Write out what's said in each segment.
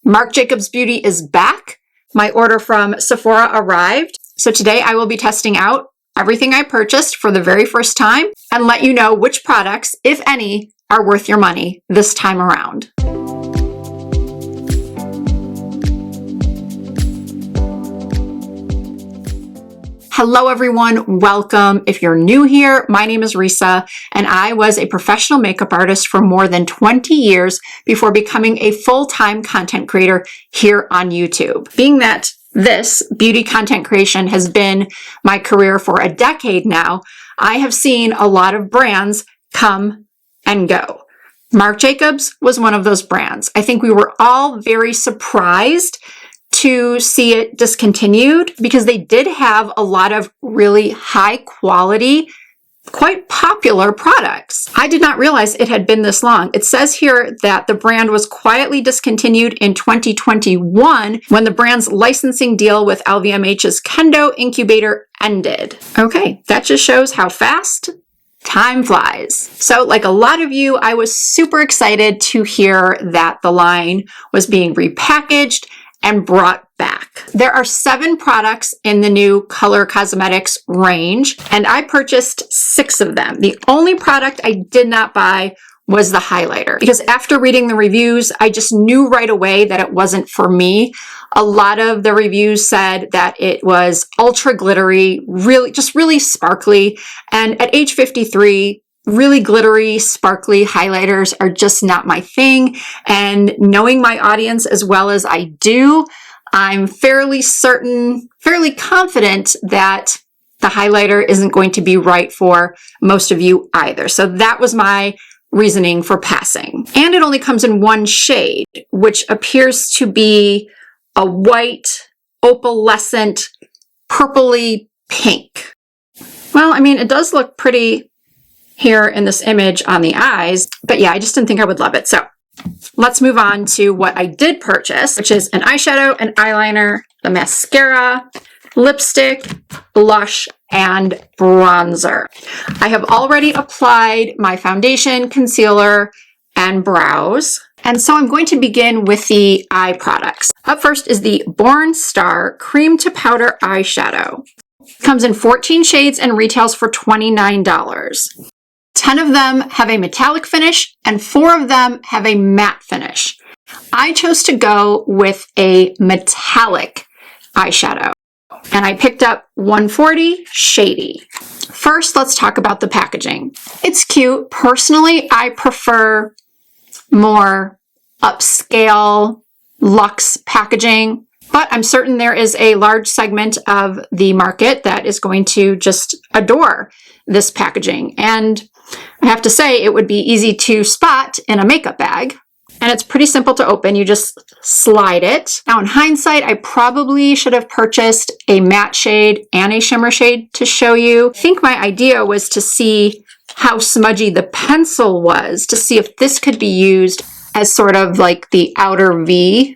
Marc Jacobs Beauty is back. My order from Sephora arrived. So today I will be testing out everything I purchased for the very first time and let you know which products, if any, are worth your money this time around. Hello everyone, welcome. If you're new here, my name is Risa and I was a professional makeup artist for more than 20 years before becoming a full-time content creator here on YouTube. Being that this beauty content creation has been my career for a decade now, I have seen a lot of brands come and go. Marc Jacobs was one of those brands. I think we were all very surprised to see it discontinued because they did have a lot of really high quality, quite popular products. I did not realize it had been this long. It says here that the brand was quietly discontinued in 2021 when the brand's licensing deal with LVMH's Kendo incubator ended. Okay, that just shows how fast time flies. So like a lot of you, I was super excited to hear that the line was being repackaged and brought back. There are 7 products in the new color cosmetics range, and I purchased 6 of them. The only product I did not buy was the highlighter because after reading the reviews, I just knew right away that it wasn't for me. A lot of the reviews said that it was ultra glittery, really sparkly, and at age 53, really glittery, sparkly highlighters are just not my thing. And knowing my audience as well as I do, I'm fairly confident that the highlighter isn't going to be right for most of you either. So that was my reasoning for passing. And it only comes in one shade, which appears to be a white, opalescent, purpley pink. Well, I mean, it does look pretty here in this image on the eyes, but yeah, I just didn't think I would love it. So let's move on to what I did purchase, which is an eyeshadow, an eyeliner, the mascara, lipstick, blush, and bronzer. I have already applied my foundation, concealer, and brows. And so I'm going to begin with the eye products. Up first is the Born Star Cream to Powder Eyeshadow. Comes in 14 shades and retails for $29. 10 of them have a metallic finish and 4 of them have a matte finish. I chose to go with a metallic eyeshadow and I picked up 140 Shady. First, let's talk about the packaging. It's cute. Personally, I prefer more upscale luxe packaging, but I'm certain there is a large segment of the market that is going to just adore this packaging. And I have to say, it would be easy to spot in a makeup bag. And it's pretty simple to open. You just slide it. Now, in hindsight, I probably should have purchased a matte shade and a shimmer shade to show you. I think my idea was to see how smudgy the pencil was, to see if this could be used as sort of like the outer V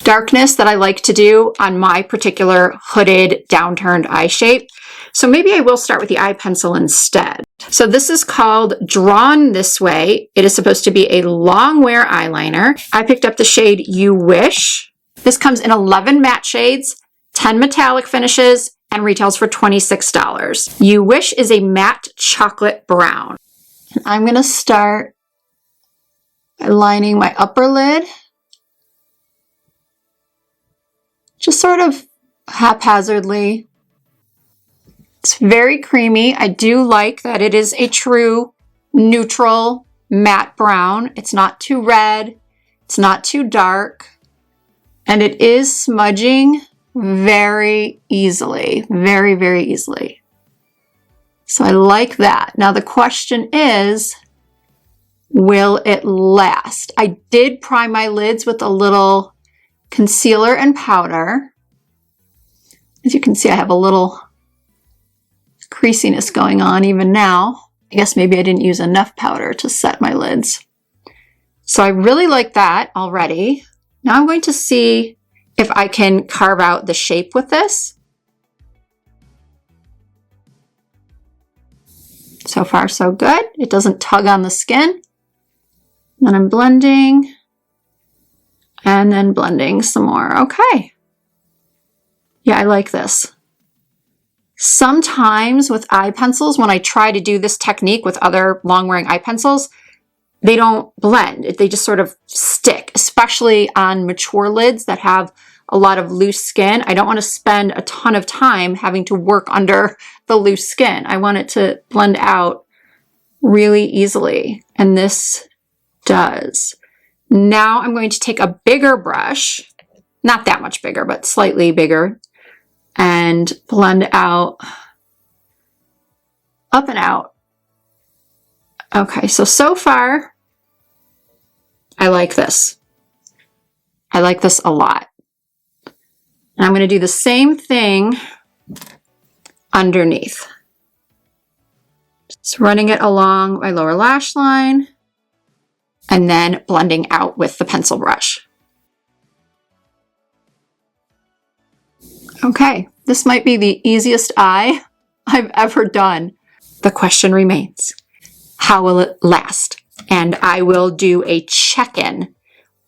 darkness that I like to do on my particular hooded, downturned eye shape. So maybe I will start with the eye pencil instead. So this is called Drawn This Way. It is supposed to be a long wear eyeliner. I picked up the shade You Wish. This comes in 11 matte shades, 10 metallic finishes, and retails for $26. You Wish is a matte chocolate brown. And I'm going to start by lining my upper lid. Just sort of haphazardly. It's very creamy. I do like that it is a true neutral matte brown. It's not too red. It's not too dark. And it is smudging very easily. Very, very easily. So I like that. Now the question is, will it last? I did prime my lids with a little concealer and powder. As you can see, I have a little creasiness going on even now. I guess maybe I didn't use enough powder to set my lids. So I really like that already. Now I'm going to see if I can carve out the shape with this. So far, so good. It doesn't tug on the skin. Then I'm blending. And then blending some more. Okay. Yeah, I like this. Sometimes with eye pencils, when I try to do this technique with other long-wearing eye pencils, they don't blend. They just sort of stick, especially on mature lids that have a lot of loose skin. I don't want to spend a ton of time having to work under the loose skin. I want it to blend out really easily, and this does. Now I'm going to take a bigger brush, not that much bigger, but slightly bigger, and blend out, up and out. Okay, so far, I like this. I like this a lot. And I'm going to do the same thing underneath. Just running it along my lower lash line and then blending out with the pencil brush. Okay, this might be the easiest eye I've ever done. The question remains, how will it last? And I will do a check-in,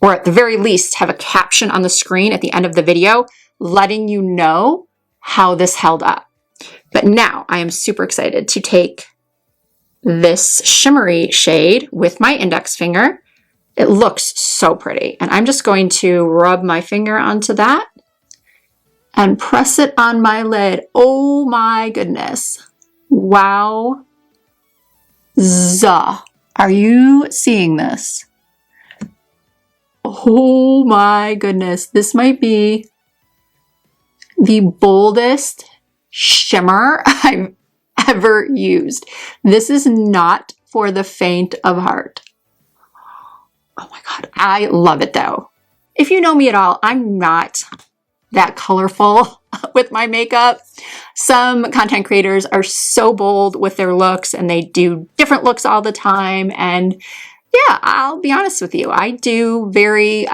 or at the very least have a caption on the screen at the end of the video letting you know how this held up. But now I am super excited to take this shimmery shade with my index finger. It looks so pretty. And I'm just going to rub my finger onto that and press it on my lid. Oh my goodness. Wow. Are you seeing this? Oh my goodness. This might be the boldest shimmer I've ever used. This is not for the faint of heart. Oh my God. I love it though. If you know me at all, I'm not that colorful with my makeup. Some content creators are so bold with their looks and they do different looks all the time. And yeah, I'll be honest with you. I do very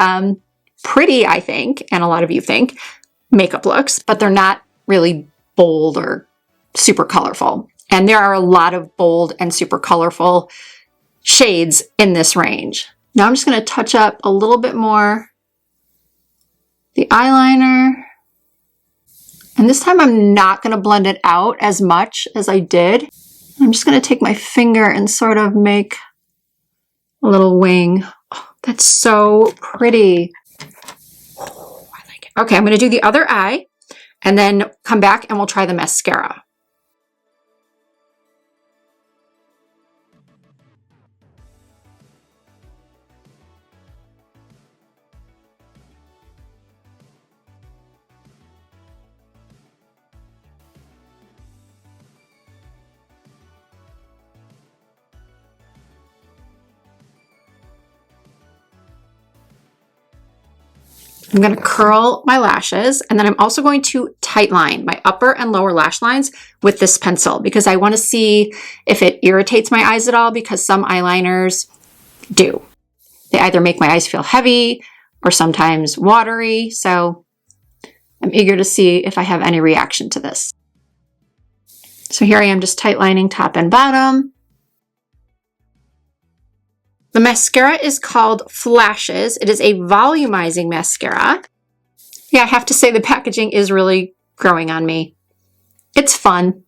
pretty, I think, and a lot of you think, makeup looks, but they're not really bold or super colorful. And there are a lot of bold and super colorful shades in this range. Now I'm just going to touch up a little bit more the eyeliner. And this time I'm not going to blend it out as much as I did. I'm just going to take my finger and sort of make a little wing. Oh, that's so pretty. Oh, I like it. Okay, I'm going to do the other eye and then come back and we'll try the mascara. I'm going to curl my lashes, and then I'm also going to tightline my upper and lower lash lines with this pencil because I want to see if it irritates my eyes at all, because some eyeliners do. They either make my eyes feel heavy or sometimes watery, so I'm eager to see if I have any reaction to this. So here I am just tightlining top and bottom. The mascara is called Flashes. It is a volumizing mascara. Yeah, I have to say the packaging is really growing on me. It's fun.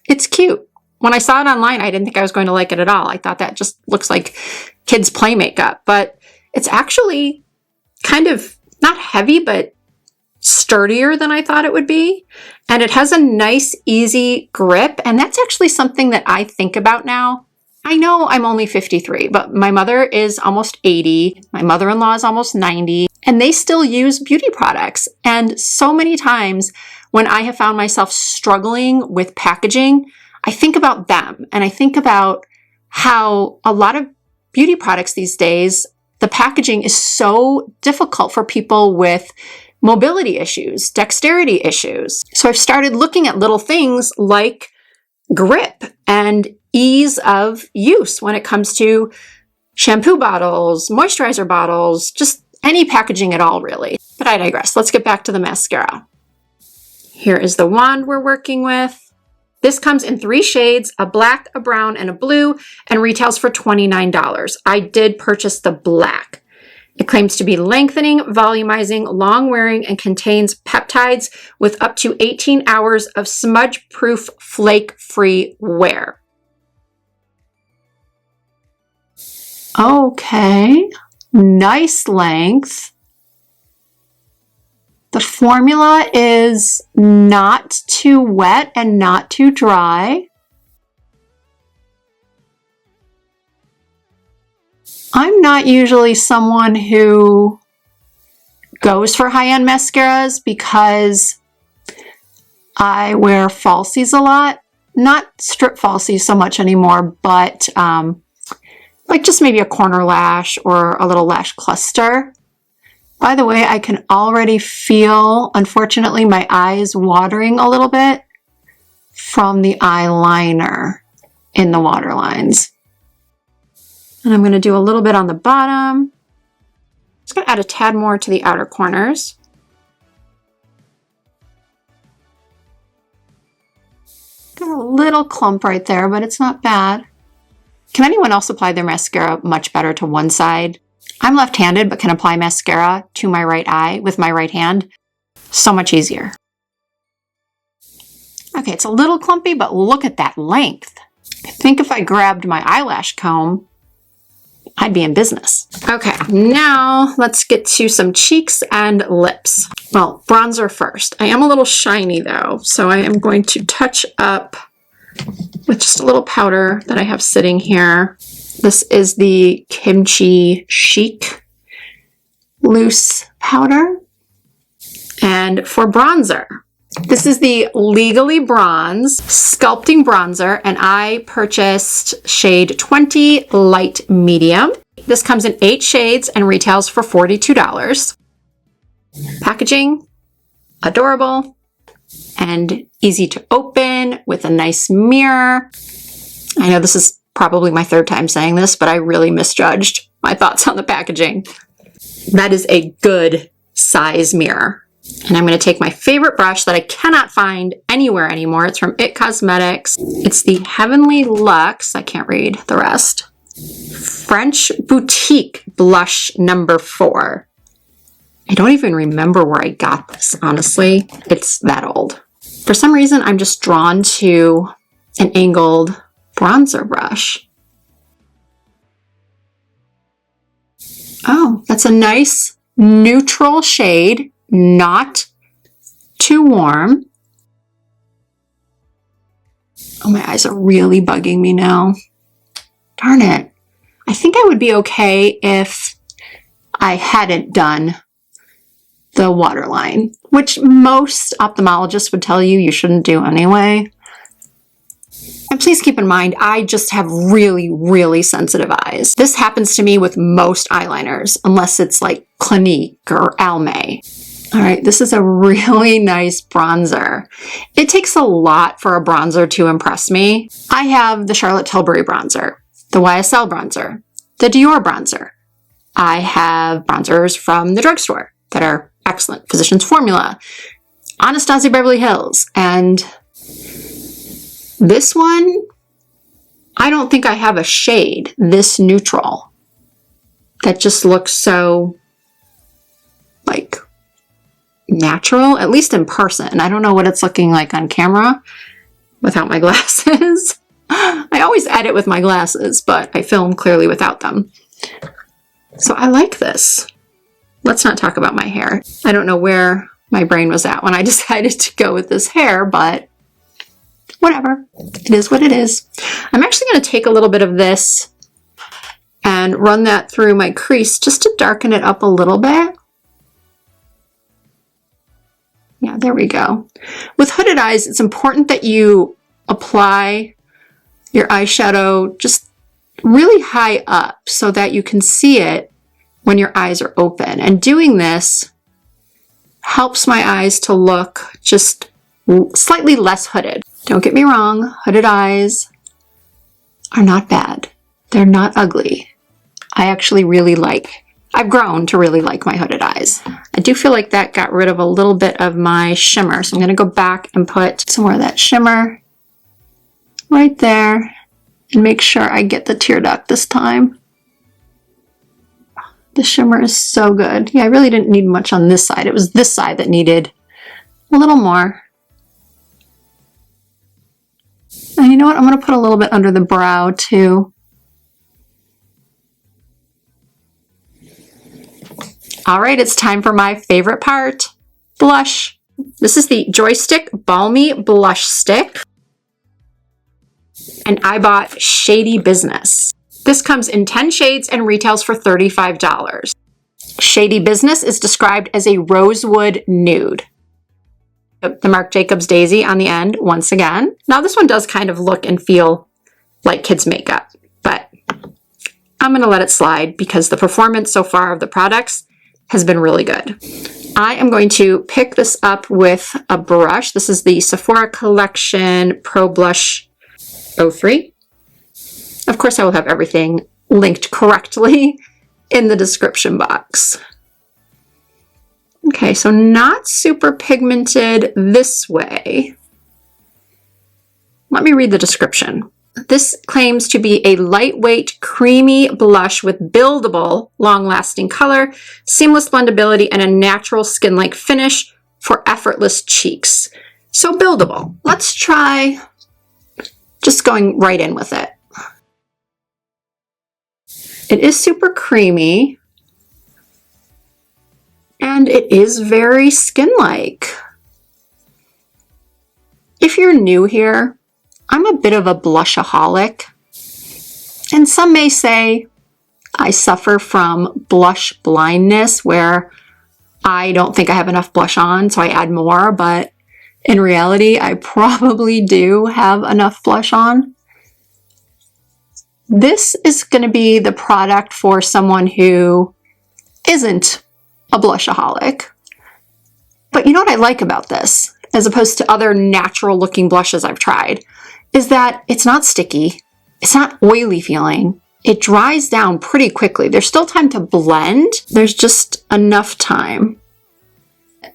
It's cute. When I saw it online, I didn't think I was going to like it at all. I thought that just looks like kids' play makeup, but it's actually kind of not heavy, but sturdier than I thought it would be. And it has a nice, easy grip. And that's actually something that I think about now. I know I'm only 53, but my mother is almost 80. My mother-in-law is almost 90, and they still use beauty products. And so many times when I have found myself struggling with packaging, I think about them, and I think about how a lot of beauty products these days, the packaging is so difficult for people with mobility issues, dexterity issues. So I've started looking at little things like grip and ease of use when it comes to shampoo bottles, moisturizer bottles, just any packaging at all, really. But I digress. Let's get back to the mascara. Here is the wand we're working with. This comes in 3 shades, a black, a brown, and a blue, and retails for $29. I did purchase the black. It claims to be lengthening, volumizing, long-wearing, and contains peptides with up to 18 hours of smudge-proof, flake-free wear. Okay, nice length. The formula is not too wet and not too dry. I'm not usually someone who goes for high-end mascaras because I wear falsies a lot. Not strip falsies so much anymore, but like just maybe a corner lash or a little lash cluster. By the way, I can already feel, unfortunately, my eyes watering a little bit from the eyeliner in the waterlines. And I'm going to do a little bit on the bottom. Just going to add a tad more to the outer corners. Got a little clump right there, but it's not bad. Can anyone else apply their mascara much better to one side? I'm left-handed, but can apply mascara to my right eye with my right hand. So much easier. Okay, it's a little clumpy, but look at that length. I think if I grabbed my eyelash comb, I'd be in business. Okay, now let's get to some cheeks and lips. Well, bronzer first. I am a little shiny though, so I am going to touch up with just a little powder that I have sitting here. This is the Kimchi Chic loose powder. And for bronzer, this is the Legally Bronze Sculpting Bronzer, and I purchased shade 20 Light Medium. This comes in 8 shades and retails for $42. Packaging, adorable, and easy to open with a nice mirror. I know this is probably my 3rd time saying this, but I really misjudged my thoughts on the packaging. That is a good size mirror. And I'm going to take my favorite brush that I cannot find anywhere anymore. It's from IT Cosmetics. It's the Heavenly Luxe, I can't read the rest, French Boutique Blush number 4. I don't even remember where I got this, honestly. It's that old. For some reason, I'm just drawn to an angled bronzer brush. Oh, that's a nice neutral shade, not too warm. Oh, my eyes are really bugging me now. Darn it. I think I would be okay if I hadn't done the waterline, which most ophthalmologists would tell you shouldn't do anyway. And please keep in mind, I just have really, really sensitive eyes. This happens to me with most eyeliners, unless it's like Clinique or Almay. All right, this is a really nice bronzer. It takes a lot for a bronzer to impress me. I have the Charlotte Tilbury bronzer, the YSL bronzer, the Dior bronzer. I have bronzers from the drugstore that are excellent. Physicians Formula, Anastasia Beverly Hills, and this one, I don't think I have a shade this neutral that just looks so like natural, at least in person. I don't know what it's looking like on camera without my glasses. I always edit with my glasses, but I film clearly without them. So I like this. Let's not talk about my hair. I don't know where my brain was at when I decided to go with this hair, but whatever. It is what it is. I'm actually going to take a little bit of this and run that through my crease just to darken it up a little bit. Yeah, there we go. With hooded eyes, it's important that you apply your eyeshadow just really high up so that you can see it when your eyes are open. And doing this helps my eyes to look just slightly less hooded. Don't get me wrong, hooded eyes are not bad. They're not ugly. I actually really like, I've grown to really like my hooded eyes. I do feel like that got rid of a little bit of my shimmer, so I'm going to go back and put some more of that shimmer right there and make sure I get the tear duct this time. The shimmer is so good. Yeah, I really didn't need much on this side. It was this side that needed a little more. And you know what? I'm going to put a little bit under the brow too. All right, it's time for my favorite part, blush. This is the Joystick Balmy Blush Stick. And I bought Shady Business. This comes in 10 shades and retails for $35. Shady Business is described as a rosewood nude. The Marc Jacobs Daisy on the end once again. Now this one does kind of look and feel like kids makeup, but I'm going to let it slide because the performance so far of the products has been really good. I am going to pick this up with a brush. This is the Sephora Collection Pro Blush 03. Of course, I will have everything linked correctly in the description box. Okay, so not super pigmented this way. Let me read the description. This claims to be a lightweight, creamy blush with buildable, long-lasting color, seamless blendability, and a natural skin-like finish for effortless cheeks. So buildable. Let's try just going right in with it. It is super creamy, and it is very skin-like. If you're new here, I'm a bit of a blushaholic, and some may say I suffer from blush blindness where I don't think I have enough blush on, so I add more, but in reality, I probably do have enough blush on. This is going to be the product for someone who isn't a blushaholic. But you know what I like about this, as opposed to other natural looking blushes I've tried, is that it's not sticky, it's not oily feeling, it dries down pretty quickly. There's still time to blend, there's just enough time.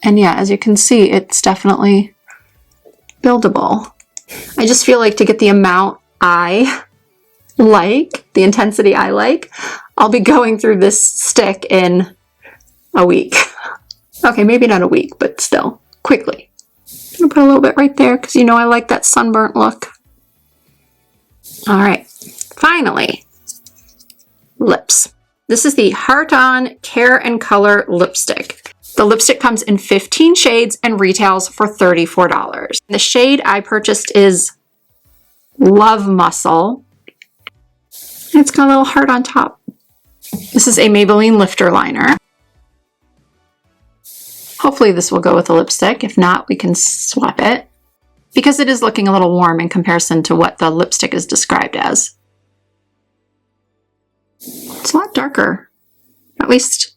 And yeah, as you can see, it's definitely buildable. I just feel like to get the amount I like, the intensity I like, I'll be going through this stick in a week. Okay, maybe not a week, but still, quickly. I'm gonna put a little bit right there because you know I like that sunburnt look. All right, finally, lips. This is the Heart On Care and Color Lipstick. The lipstick comes in 15 shades and retails for $34. The shade I purchased is Love Muscle. It's got a little heart on top. This is a Maybelline lifter liner. Hopefully this will go with the lipstick. If not, we can swap it because it is looking a little warm in comparison to what the lipstick is described as. It's a lot darker. At least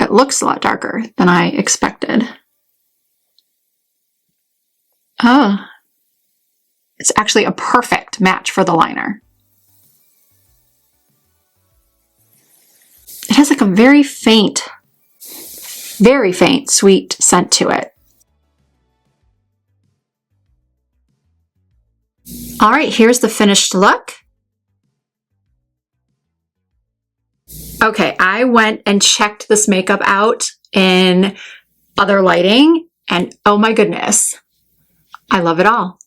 it looks a lot darker than I expected. Oh, it's actually a perfect match for the liner. It has like a very faint sweet scent to it. All right, here's the finished look. Okay, I went and checked this makeup out in other lighting, and oh my goodness, I love it all.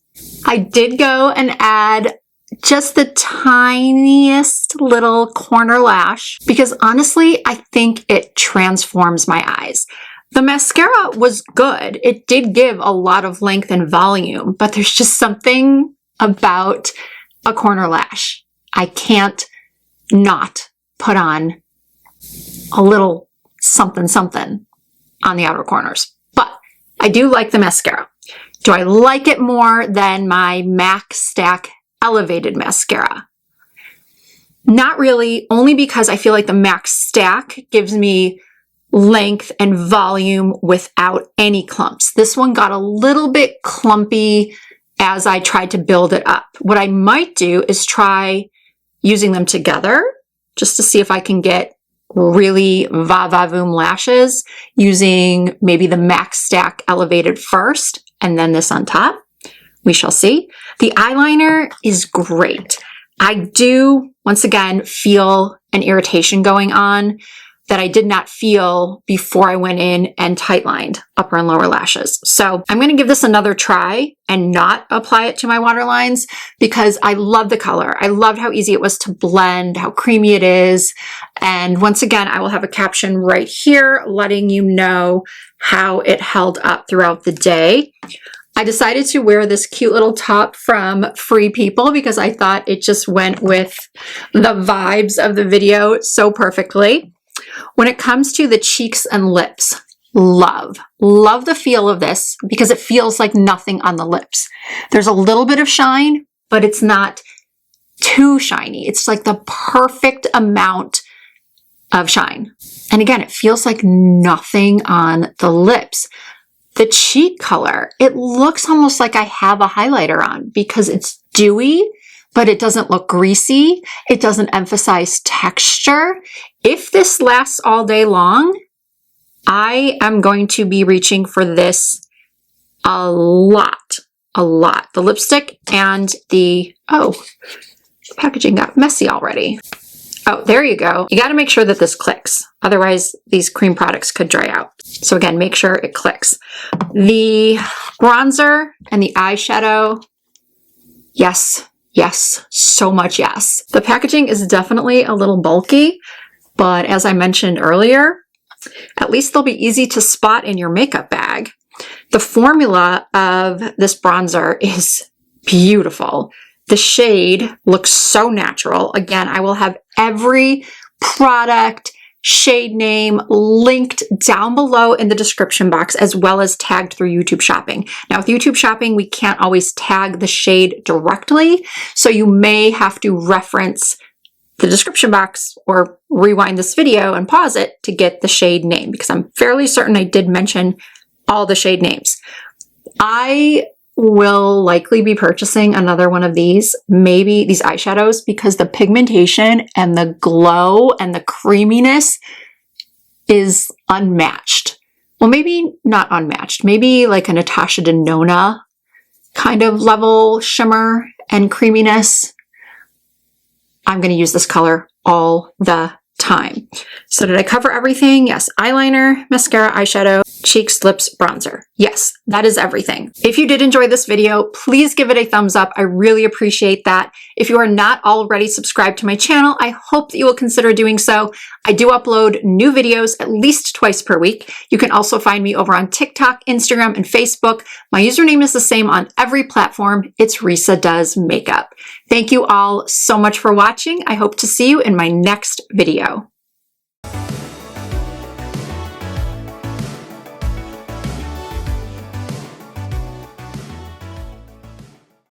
I did go and add just the tiniest little corner lash because honestly, I think it transforms my eyes. The mascara was good. It did give a lot of length and volume, but there's just something about a corner lash. I can't not put on a little something something on the outer corners. But I do like the mascara. Do I like it more than my MAC Stack Elevated Mascara? Not really, only because I feel like the MAC Stack gives me length and volume without any clumps. This one got a little bit clumpy as I tried to build it up. What I might do is try using them together just to see if I can get really va-va-voom lashes using maybe the MAC Stack Elevated first and then this on top. We shall see. The eyeliner is great. I do, once again, feel an irritation going on that I did not feel before I went in and tightlined upper and lower lashes. So I'm going to give this another try and not apply it to my waterlines because I love the color. I loved how easy it was to blend, how creamy it is. And once again, I will have a caption right here letting you know how it held up throughout the day. I decided to wear this cute little top from Free People because I thought it just went with the vibes of the video so perfectly. When it comes to the cheeks and lips, love the feel of this because it feels like nothing on the lips. There's a little bit of shine, but it's not too shiny. It's like the perfect amount of shine. And again, it feels like nothing on the lips. The cheek color, it looks almost like I have a highlighter on because it's dewy, but it doesn't look greasy. It doesn't emphasize texture. If this lasts all day long, I am going to be reaching for this a lot. The lipstick and the packaging got messy already. Oh, there you go. You got to make sure that this clicks. Otherwise, these cream products could dry out. So again, make sure it clicks. The bronzer and the eyeshadow, yes, so much yes. The packaging is definitely a little bulky, but as I mentioned earlier, at least they'll be easy to spot in your makeup bag. The formula of this bronzer is beautiful. The shade looks so natural. Again, I will have every product, shade name linked down below in the description box, as well as tagged through YouTube Shopping. Now with YouTube Shopping, we can't always tag the shade directly, so you may have to reference the description box or rewind this video and pause it to get the shade name, because I'm fairly certain I did mention all the shade names. I will likely be purchasing another one of these, maybe these eyeshadows, because the pigmentation and the glow and the creaminess is unmatched. Well, maybe not unmatched, maybe like a Natasha Denona kind of level shimmer and creaminess. I'm going to use this color all the time. So did I cover everything? Yes. Eyeliner, mascara, eyeshadow, cheeks, lips, bronzer. Yes, that is everything. If you did enjoy this video, please give it a thumbs up. I really appreciate that. If you are not already subscribed to my channel, I hope that you will consider doing so. I do upload new videos at least twice per week. You can also find me over on TikTok, Instagram, and Facebook. My username is the same on every platform. It's Risa Does Makeup. Thank you all so much for watching. I hope to see you in my next video.